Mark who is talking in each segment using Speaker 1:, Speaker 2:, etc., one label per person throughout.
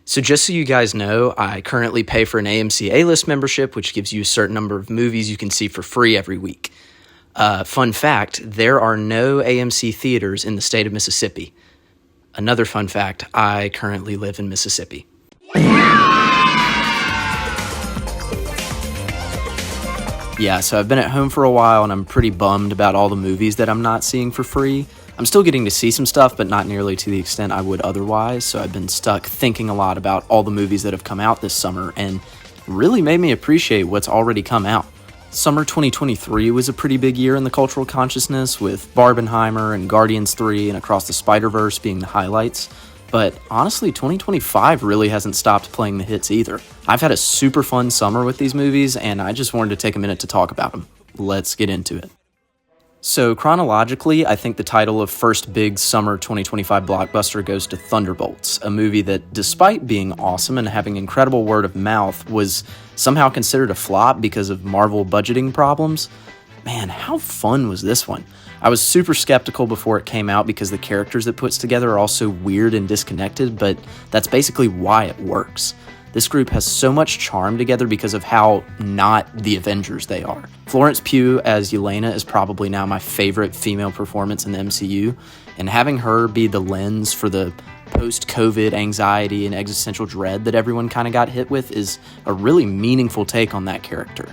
Speaker 1: So just so you guys know, I currently pay for an AMC A-List membership, which gives you a certain number of movies you can see for free every week. Fun fact, there are no AMC theaters in the state of Mississippi. Another fun fact, I currently live in Mississippi. Yeah, so I've been at home for a while and I'm pretty bummed about all the movies that I'm not seeing for free. I'm still getting to see some stuff, but not nearly to the extent I would otherwise, so I've been stuck thinking a lot about all the movies that have come out this summer, and really made me appreciate what's already come out. Summer 2023 was a pretty big year in the cultural consciousness, with Barbenheimer and Guardians 3 and Across the Spider-Verse being the highlights. But honestly, 2025 really hasn't stopped playing the hits either. I've had a super fun summer with these movies, and I just wanted to take a minute to talk about them. Let's get into it. So chronologically, I think the title of first big summer 2025 blockbuster goes to Thunderbolts, a movie that, despite being awesome and having incredible word of mouth, was somehow considered a flop because of Marvel budgeting problems. Man, how fun was this one? I was super skeptical before it came out because the characters it puts together are all so weird and disconnected, but that's basically why it works. This group has so much charm together because of how not the Avengers they are. Florence Pugh as Yelena is probably now my favorite female performance in the MCU, and having her be the lens for the post-COVID anxiety and existential dread that everyone kind of got hit with is a really meaningful take on that character.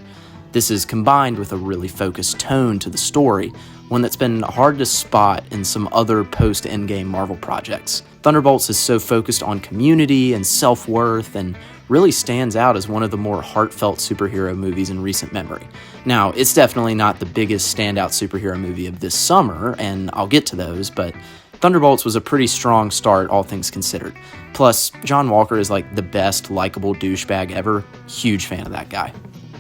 Speaker 1: This is combined with a really focused tone to the story, one that's been hard to spot in some other post-Endgame Marvel projects. Thunderbolts is so focused on community and self-worth and really stands out as one of the more heartfelt superhero movies in recent memory. Now, it's definitely not the biggest standout superhero movie of this summer, and I'll get to those, but Thunderbolts was a pretty strong start, all things considered. Plus, John Walker is like the best likable douchebag ever. Huge fan of that guy.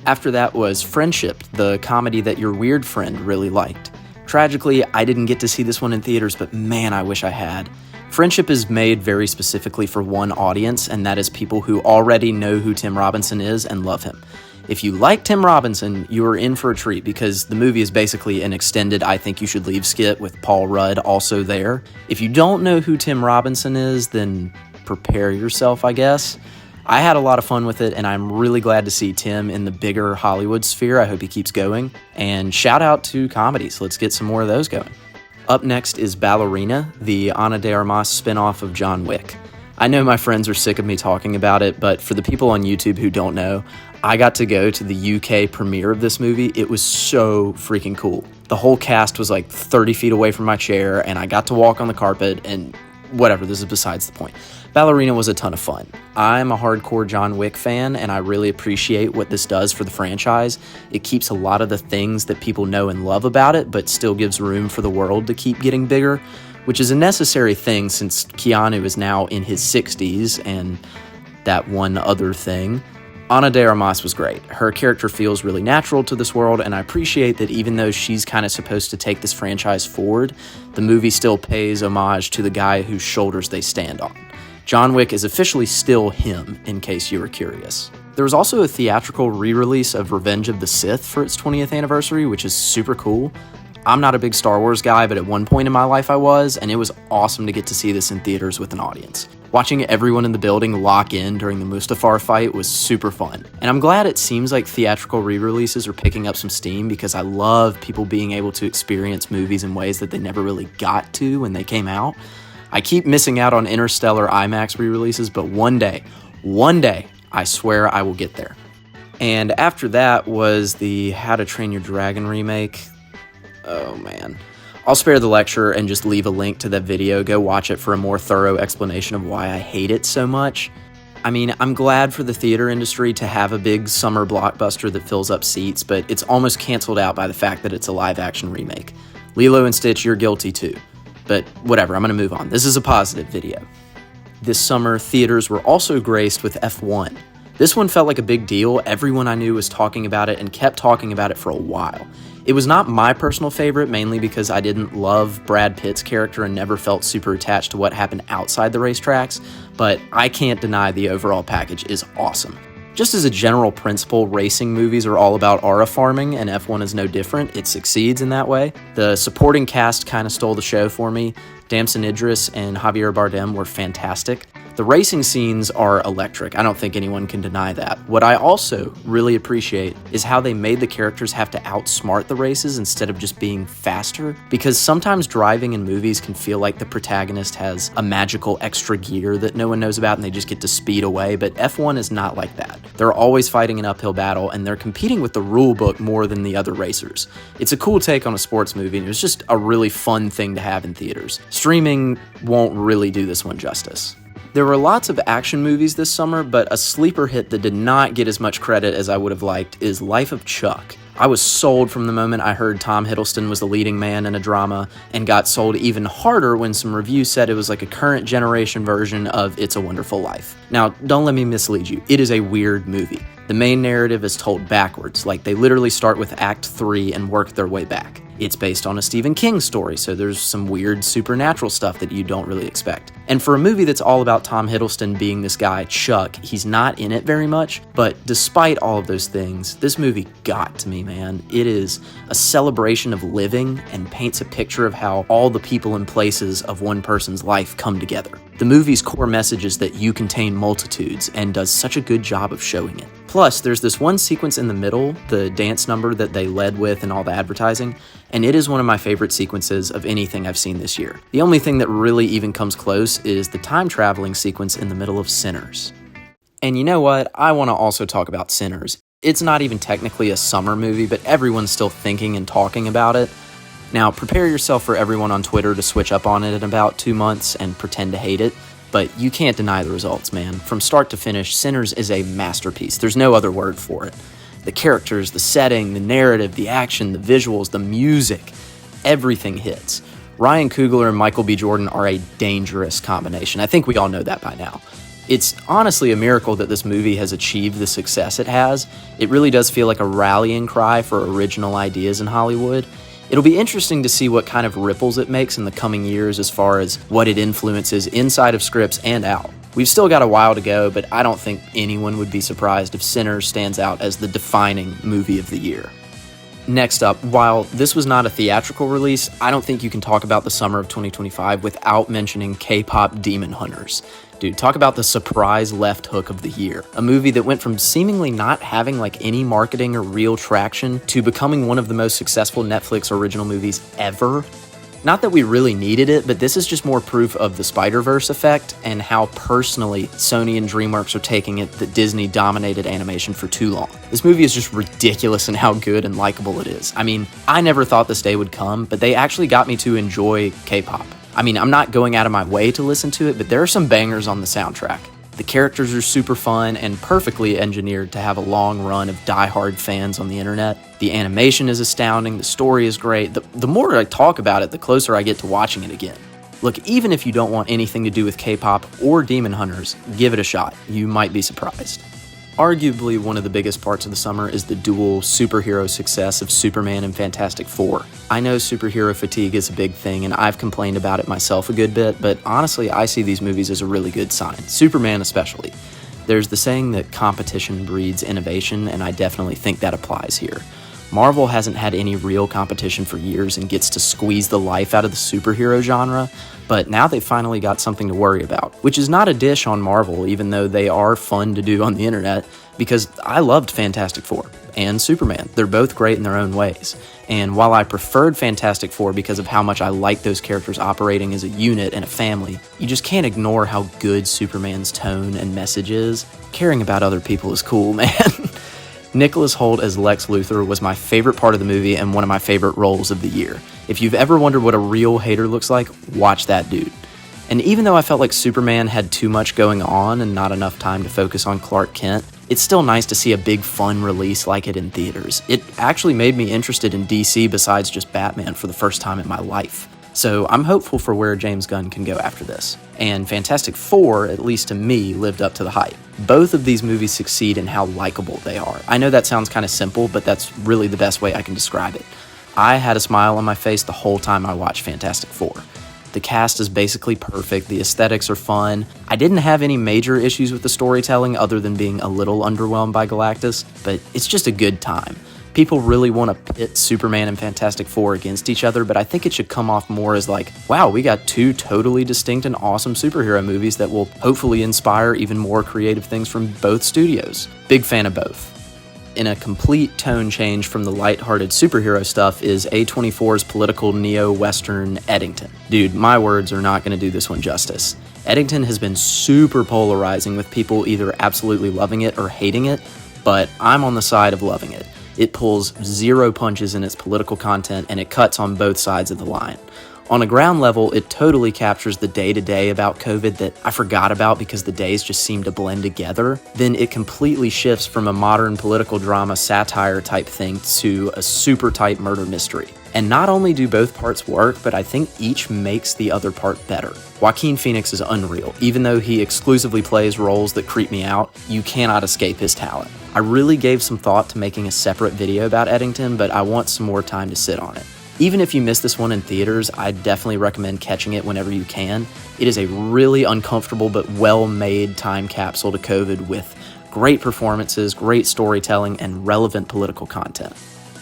Speaker 1: After that was Friendship, the comedy that your weird friend really liked. Tragically, I didn't get to see this one in theaters, but man, I wish I had. Friendship is made very specifically for one audience, and that is people who already know who Tim Robinson is and love him. If you like Tim Robinson, you are in for a treat because the movie is basically an extended I Think You Should Leave skit with Paul Rudd also there. If you don't know who Tim Robinson is, then prepare yourself, I guess. I had a lot of fun with it, and I'm really glad to see Tim in the bigger Hollywood sphere. I hope he keeps going. And shout out to comedies. Let's get some more of those going. Up next is Ballerina, the Ana de Armas spinoff of John Wick. I know my friends are sick of me talking about it, but for the people on YouTube who don't know, I got to go to the UK premiere of this movie. It was so freaking cool. The whole cast was like 30 feet away from my chair, and I got to walk on the carpet, and whatever, this is besides the point. Ballerina was a ton of fun. I'm a hardcore John Wick fan, and I really appreciate what this does for the franchise. It keeps a lot of the things that people know and love about it, but still gives room for the world to keep getting bigger, which is a necessary thing since Keanu is now in his 60s, and that one other thing. Ana de Armas was great. Her character feels really natural to this world, and I appreciate that even though she's kind of supposed to take this franchise forward, the movie still pays homage to the guy whose shoulders they stand on. John Wick is officially still him, in case you were curious. There was also a theatrical re-release of Revenge of the Sith for its 20th anniversary, which is super cool. I'm not a big Star Wars guy, but at one point in my life I was, and it was awesome to get to see this in theaters with an audience. Watching everyone in the building lock in during the Mustafar fight was super fun. And I'm glad it seems like theatrical re-releases are picking up some steam because I love people being able to experience movies in ways that they never really got to when they came out. I keep missing out on Interstellar IMAX re-releases, but one day, I swear I will get there. And after that was the How to Train Your Dragon remake. Oh man. I'll spare the lecture and just leave a link to that video. Go watch it for a more thorough explanation of why I hate it so much. I mean, I'm glad for the theater industry to have a big summer blockbuster that fills up seats, but it's almost canceled out by the fact that it's a live-action remake. Lilo and Stitch, you're guilty too. But whatever, I'm going to move on. This is a positive video. This summer, theaters were also graced with F1. This one felt like a big deal. Everyone I knew was talking about it and kept talking about it for a while. It was not my personal favorite, mainly because I didn't love Brad Pitt's character and never felt super attached to what happened outside the racetracks, but I can't deny the overall package is awesome. Just as a general principle, racing movies are all about aura farming, and F1 is no different. It succeeds in that way. The supporting cast kind of stole the show for me. Damson Idris and Javier Bardem were fantastic. The racing scenes are electric. I don't think anyone can deny that. What I also really appreciate is how they made the characters have to outsmart the races instead of just being faster, because sometimes driving in movies can feel like the protagonist has a magical extra gear that no one knows about and they just get to speed away, but F1 is not like that. They're always fighting an uphill battle and they're competing with the rule book more than the other racers. It's a cool take on a sports movie and it was just a really fun thing to have in theaters. Streaming won't really do this one justice. There were lots of action movies this summer, but a sleeper hit that did not get as much credit as I would have liked is Life of Chuck. I was sold from the moment I heard Tom Hiddleston was the leading man in a drama, and got sold even harder when some reviews said it was like a current generation version of It's a Wonderful Life. Now, don't let me mislead you, it is a weird movie. The main narrative is told backwards, like they literally start with Act 3 and work their way back. It's based on a Stephen King story, so there's some weird supernatural stuff that you don't really expect. And for a movie that's all about Tom Hiddleston being this guy, Chuck, he's not in it very much, but despite all of those things, this movie got to me, man. It is a celebration of living and paints a picture of how all the people and places of one person's life come together. The movie's core message is that you contain multitudes and does such a good job of showing it. Plus, there's this one sequence in the middle, the dance number that they led with in all the advertising, and it is one of my favorite sequences of anything I've seen this year. The only thing that really even comes close is the time-traveling sequence in the middle of Sinners. And you know what? I want to also talk about Sinners. It's not even technically a summer movie, but everyone's still thinking and talking about it. Now, prepare yourself for everyone on Twitter to switch up on it in about 2 months and pretend to hate it, but you can't deny the results, man. From start to finish, Sinners is a masterpiece. There's no other word for it. The characters, the setting, the narrative, the action, the visuals, the music, everything hits. Ryan Coogler and Michael B. Jordan are a dangerous combination. I think we all know that by now. It's honestly a miracle that this movie has achieved the success it has. It really does feel like a rallying cry for original ideas in Hollywood. It'll be interesting to see what kind of ripples it makes in the coming years as far as what it influences inside of scripts and out. We've still got a while to go, but I don't think anyone would be surprised if Sinners stands out as the defining movie of the year. Next up, while this was not a theatrical release, I don't think you can talk about the summer of 2025 without mentioning K-pop Demon Hunters. Dude, talk about the surprise left hook of the year. A movie that went from seemingly not having like any marketing or real traction to becoming one of the most successful Netflix original movies ever. Not that we really needed it, but this is just more proof of the Spider-Verse effect and how personally Sony and DreamWorks are taking it that Disney dominated animation for too long. This movie is just ridiculous in how good and likable it is. I mean, I never thought this day would come, but they actually got me to enjoy K-pop. I mean, I'm not going out of my way to listen to it, but there are some bangers on the soundtrack. The characters are super fun and perfectly engineered to have a long run of die-hard fans on the internet. The animation is astounding, the story is great. The more I talk about it, the closer I get to watching it again. Look, even if you don't want anything to do with K-pop or Demon Hunters, give it a shot. You might be surprised. Arguably one of the biggest parts of the summer is the dual superhero success of Superman and Fantastic Four. I know superhero fatigue is a big thing, and I've complained about it myself a good bit, but honestly, I see these movies as a really good sign. Superman especially. There's the saying that competition breeds innovation, and I definitely think that applies here. Marvel hasn't had any real competition for years and gets to squeeze the life out of the superhero genre, but now they've finally got something to worry about, which is not a dish on Marvel, even though they are fun to do on the internet, because I loved Fantastic Four and Superman. They're both great in their own ways. And while I preferred Fantastic Four because of how much I like those characters operating as a unit and a family, you just can't ignore how good Superman's tone and message is. Caring about other people is cool, man. Nicholas Hoult as Lex Luthor was my favorite part of the movie and one of my favorite roles of the year. If you've ever wondered what a real hater looks like, watch that dude. And even though I felt like Superman had too much going on and not enough time to focus on Clark Kent, it's still nice to see a big fun release like it in theaters. It actually made me interested in DC besides just Batman for the first time in my life. So I'm hopeful for where James Gunn can go after this. And Fantastic Four, at least to me, lived up to the hype. Both of these movies succeed in how likable they are. I know that sounds kind of simple, but that's really the best way I can describe it. I had a smile on my face the whole time I watched Fantastic Four. The cast is basically perfect, the aesthetics are fun. I didn't have any major issues with the storytelling other than being a little underwhelmed by Galactus, but it's just a good time. People really want to pit Superman and Fantastic Four against each other, but I think it should come off more as like, wow, we got two totally distinct and awesome superhero movies that will hopefully inspire even more creative things from both studios. Big fan of both. In a complete tone change from the lighthearted superhero stuff is A24's political neo-western Eddington. Dude, my words are not going to do this one justice. Eddington has been super polarizing with people either absolutely loving it or hating it, but I'm on the side of loving it. It pulls zero punches in its political content and it cuts on both sides of the line. On a ground level, it totally captures the day-to-day about COVID that I forgot about because the days just seem to blend together. Then it completely shifts from a modern political drama satire type thing to a super tight murder mystery. And not only do both parts work, but I think each makes the other part better. Joaquin Phoenix is unreal. Even though he exclusively plays roles that creep me out, you cannot escape his talent. I really gave some thought to making a separate video about Eddington, but I want some more time to sit on it. Even if you miss this one in theaters, I definitely recommend catching it whenever you can. It is a really uncomfortable but well-made time capsule to COVID with great performances, great storytelling, and relevant political content.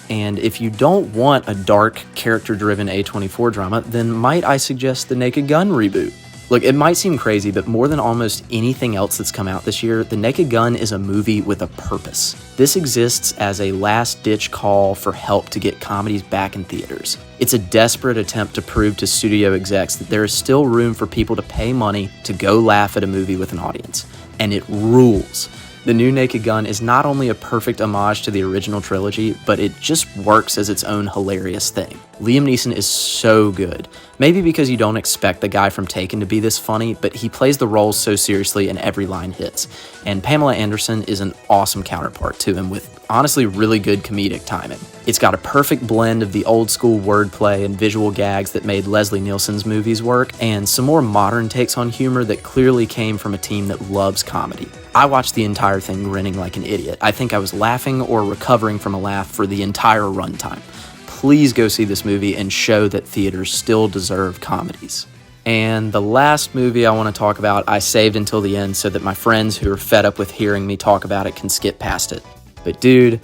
Speaker 1: And if you don't want a dark, character-driven A24 drama, then might I suggest the Naked Gun reboot? Look, it might seem crazy, but more than almost anything else that's come out this year, The Naked Gun is a movie with a purpose. This exists as a last-ditch call for help to get comedies back in theaters. It's a desperate attempt to prove to studio execs that there is still room for people to pay money to go laugh at a movie with an audience. And it rules. The new Naked Gun is not only a perfect homage to the original trilogy, but it just works as its own hilarious thing. Liam Neeson is so good. Maybe because you don't expect the guy from Taken to be this funny, but he plays the role so seriously and every line hits. And Pamela Anderson is an awesome counterpart to him with honestly really good comedic timing. It's got a perfect blend of the old school wordplay and visual gags that made Leslie Nielsen's movies work, and some more modern takes on humor that clearly came from a team that loves comedy. I watched the entire thing grinning like an idiot. I think I was laughing or recovering from a laugh for the entire runtime. Please go see this movie and show that theaters still deserve comedies. And the last movie I want to talk about, I saved until the end so that my friends who are fed up with hearing me talk about it can skip past it. But dude,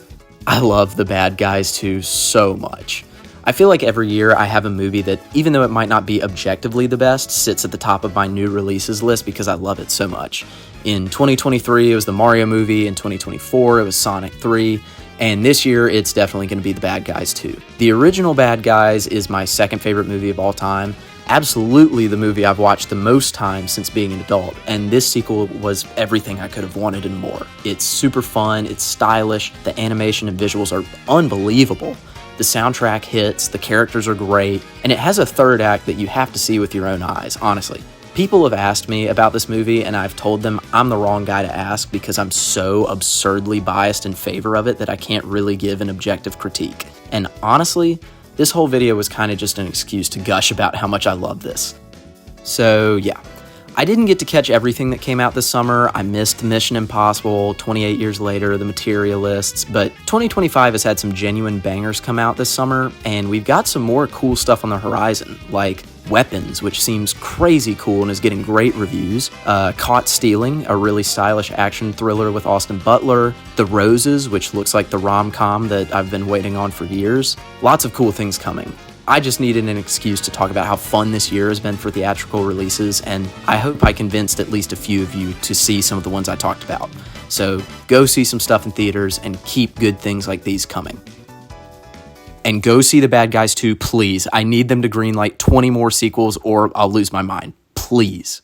Speaker 1: I love The Bad Guys 2 so much. I feel like every year I have a movie that, even though it might not be objectively the best, sits at the top of my new releases list because I love it so much. In 2023, it was the Mario movie. In 2024, it was Sonic 3. And this year, it's definitely going to be The Bad Guys 2. The original Bad Guys is my second favorite movie of all time. Absolutely the movie I've watched the most time since being an adult. And this sequel was everything I could have wanted and more. It's super fun, it's stylish, the animation and visuals are unbelievable. The soundtrack hits, the characters are great, and it has a third act that you have to see with your own eyes, honestly. People have asked me about this movie, and I've told them I'm the wrong guy to ask because I'm so absurdly biased in favor of it that I can't really give an objective critique. And honestly, this whole video was kind of just an excuse to gush about how much I love this. So yeah, I didn't get to catch everything that came out this summer. I missed Mission Impossible, 28 Years Later, The Materialists, but 2025 has had some genuine bangers come out this summer, and we've got some more cool stuff on the horizon, like Weapons, which seems crazy cool and is getting great reviews, Caught Stealing, a really stylish action thriller with Austin Butler, The Roses, which looks like the rom-com that I've been waiting on for years. Lots of cool things coming. I just needed an excuse to talk about how fun this year has been for theatrical releases, and I hope I convinced at least a few of you to see some of the ones I talked about. So go see some stuff in theaters and keep good things like these coming. And go see The Bad Guys 2, please. I need them to greenlight 20 more sequels or I'll lose my mind. Please.